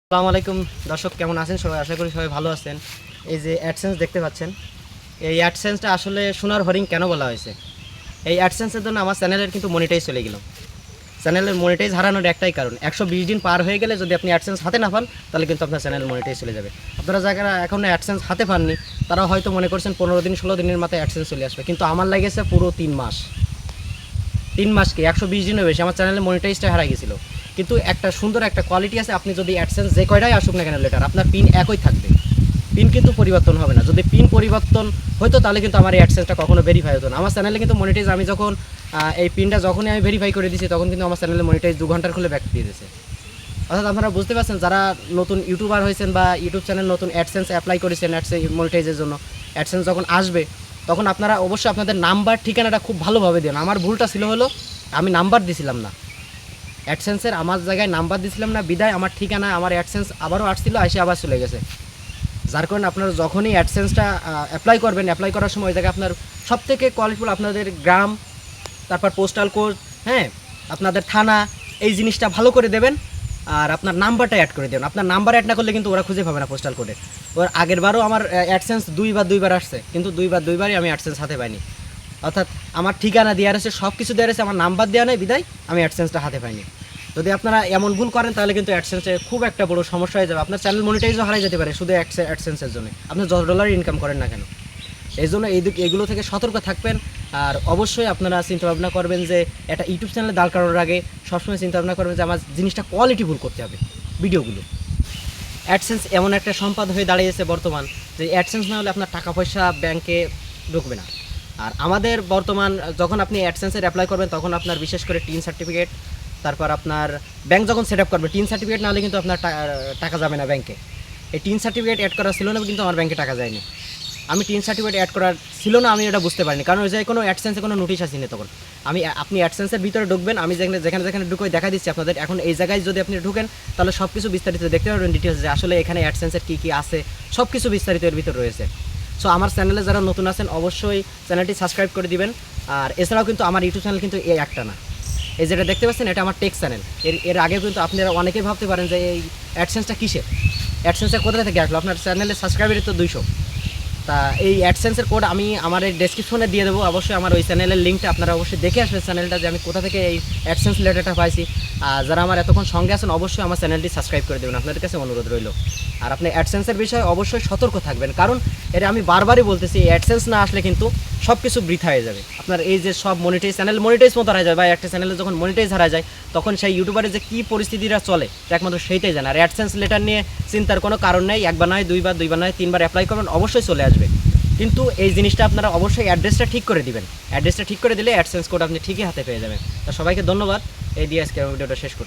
আসসালামু আলাইকুম দর্শক, কেমন আছেন সবাই? আশা করি সবাই ভালো আছেন। এই যে অ্যাডসেন্স দেখতে পাচ্ছেন, এই অ্যাডসেন্সটা আসলে সোনার হরিণ কেন বলা হয়েছে? এই অ্যাডসেন্সের জন্য আমার চ্যানেলের কিন্তু মনিটাইজ চলে গেল। চ্যানেলের মনিটাইজ হারানোর একটাই কারণ, 120 দিন পার হয়ে গেলে যদি আপনি অ্যাডসেন্স হাতে না পান, তাহলে কিন্তু আপনার চ্যানেলের মনিটাইজ চলে যাবে। আপনারা যারা এখনও অ্যাডসেন্স হাতে পাননি, তারা হয়তো মনে করছেন 15 দিন 16 দিনের মাথায় অ্যাডসেন্স চলে আসবে, কিন্তু আমার লাগেছে পুরো 3 মাস। 3 মাস কি 120 দিনও বেশি আমার চ্যানেলের মনিটাইজটা হারাই গেছিলো। কিন্তু একটা সুন্দর একটা কোয়ালিটি আছে, আপনি যদি অ্যাডসেন্স যে কয়টাই আসুক না কেন লেটার, আপনার পিন একই থাকবে, পিন কিন্তু পরিবর্তন হবে না। যদি পিন পরিবর্তন হতো তাহলে কিন্তু আমার এই অ্যাডসেন্সটা কখনো ভেরিফাই হতো না। আমার চ্যানেলে কিন্তু মনিটাইজ আমি যখন এই পিনটা যখনই আমি ভেরিফাই করে দিয়েছি, তখন কিন্তু আমার চ্যানেলে মনিটাইজ 2 ঘন্টার খুলে ব্যাক দিয়ে দিয়েছে। অর্থাৎ আপনারা বুঝতে পারছেন, যারা নতুন ইউটিউবার হয়েছেন বা ইউটিউব চ্যানেল নতুন অ্যাডসেন্স অ্যাপ্লাই করেছেন মনিটাইজের জন্য, অ্যাডসেন্স যখন আসবে তখন আপনারা অবশ্যই আপনাদের নাম্বার ঠিকানাটা খুব ভালোভাবে দেন। আমার ভুলটা ছিল হলো আমি নাম্বার দিছিলাম না অ্যাডসেন্সের, আমার জায়গায় নাম্বার দিছিলাম না, বিদায় আমার ঠিকানা আমার অ্যাডসেন্স আবারও আসছিল, এসে আবার চলে গেছে। যার কারণে আপনারা যখনই অ্যাডসেন্সটা অ্যাপ্লাই করবেন, অ্যাপ্লাই করার সময় ওই জায়গায় আপনার সবথেকে কোয়ালিটিফুল আপনাদের গ্রাম, তারপর পোস্টাল কোড, হ্যাঁ, আপনাদের থানা, এই জিনিসটা ভালো করে দেবেন। আর আপনার নাম্বারটা অ্যাড করে দেবেন। আপনার নাম্বার অ্যাড না করলে কিন্তু ওরা খুঁজে পাবে না পোস্টাল কোডে। ওর আগের বারও আমার অ্যাডসেন্স দুইবার আসছে, কিন্তু দুইবারই আমি অ্যাডসেন্স হাতে পাইনি। অর্থাৎ আমার ঠিকানা দেওয়া আছে, সব কিছু দেওয়া আছে, আমার নাম্বার দেওয়া নেই, বিদায় আমি অ্যাডসেন্সটা হাতে পাইনি। যদি আপনারা এমন ভুল করেন তাহলে কিন্তু অ্যাডসেন্সে খুব একটা বড় সমস্যা হয়ে যাবে। আপনার চ্যানেল মনিটাইজও হারিয়ে যেতে পারে শুধু অ্যাডসেন্সের জন্য, আপনি $10 ইনকাম করেন না কেন। এই জন্য এগুলো থেকে সতর্ক থাকবেন। আর অবশ্যই আপনারা চিন্তাভাবনা করবেন যে একটা ইউটিউব চ্যানেলে দাঁড় করানোর আগে সবসময় চিন্তাভাবনা করবেন যে আমার জিনিসটা কোয়ালিটিফুল করতে হবে ভিডিওগুলো। অ্যাডসেন্স এমন একটা সম্পদ হয়ে দাঁড়িয়েছে বর্তমান, যে অ্যাডসেন্স না হলে আপনার টাকা পয়সা ব্যাংকে ঢুকবে না। আর আমাদের বর্তমান যখন আপনি অ্যাডসেন্সের অ্যাপ্লাই করবেন, তখন আপনার বিশেষ করে টিন সার্টিফিকেট, তারপর আপনার ব্যাংক যখন সেট আপ করবে, টিন সার্টিফিকেট না হলে কিন্তু আপনার টাকা যাবে না ব্যাংকে। এই টিন সার্টিফিকেট অ্যাড করা ছিল না, কিন্তু আমার ব্যাংকে টাকা যায়নি। আমি টিন সার্টিফিকেট অ্যাড করার ছিল না, আমি এটা বুঝতে পারিনি, কারণ ওই জায়গায় কোনো অ্যাডসেন্সে কোনো নোটিশ আসেনি তখন। আপনি অ্যাডসেন্সের ভিতরে ঢুকবেন, আমি যেখানে ঢুকে দেখা দিচ্ছি আপনাদের। এখন এই জায়গায় যদি আপনি ঢুকেন, তাহলে সব কিছু বিস্তারিত দেখতে পারবেন, ডিটেলস, যে আসলে এখানে অ্যাডসেন্সের কী আছে, সব কিছু বিস্তারিত এর ভিতরে রয়েছে। সো আমার চ্যানেলে যারা নতুন আছেন অবশ্যই চ্যানেলটি সাবস্ক্রাইব করে দিবেন। আর এছাড়াও কিন্তু আমার ইউটিউব চ্যানেল কিন্তু এই একটা না, এই যেটা দেখতে পাচ্ছেন এটা আমার টেক চ্যানেল। এর আগেও কিন্তু আপনারা অনেকেই ভাবতে পারেন যে এই অ্যাডসেন্সটা কিসের, অ্যাডসেন্সটা কোথা থেকে আসলো। আপনার চ্যানেলের সাবস্ক্রাইবার তো 200। তা এই অ্যাডসেন্সের কোড আমি আমার এই ডেসক্রিপশনে দিয়ে দেবো। অবশ্যই আমার ওই চ্যানেলের লিঙ্কটা আপনারা অবশ্যই দেখে আসবেন, চ্যানেলটা যে আমি কোথা থেকে এই অ্যাডসেন্স লেটারটা পাইছি। আর যারা আমার এতক্ষণ সঙ্গে আছেন অবশ্যই আমার চ্যানেলটি সাবস্ক্রাইব করে দেবেন, আপনাদের কাছে অনুরোধ রইল। আর আপনি অ্যাডসেন্সের বিষয়ে অবশ্যই সতর্ক থাকবেন, কারণ এটা আমি বারবারই বলতেছি, অ্যাডসেন্স না আসলে কিন্তু সব কিছু বৃথা হয়ে যাবে। আপনার এই যে সব চ্যানেল মনিটাইজ মতো হারা যায়, বা একটা চ্যানেলে যখন মনিটাইজ হারা যায়, তখন সেই ইউটিউবারে যে কী পরিস্থিতিটা চলে একমাত্র সেইটাই জানে। আর অ্যাডসেন্স লেটার নিয়ে চিন্তার কোনো কারণ নেই, একবার নয় দুইবার নয় 3বার অ্যাপ্লাই করবেন, অবশ্যই চলে আসবে। কিন্তু এই জিনিসটা আপনারা অবশ্যই অ্যাড্রেসটা ঠিক করে দিবেন। অ্যাড্রেসটা ঠিক করে দিলে অ্যাডসেন্স কোড আপনি ঠিকই হাতে পেয়ে যাবেন। তো সবাইকে ধন্যবাদ, এই দিয়ে আজকে ভিডিওটা শেষ করছি।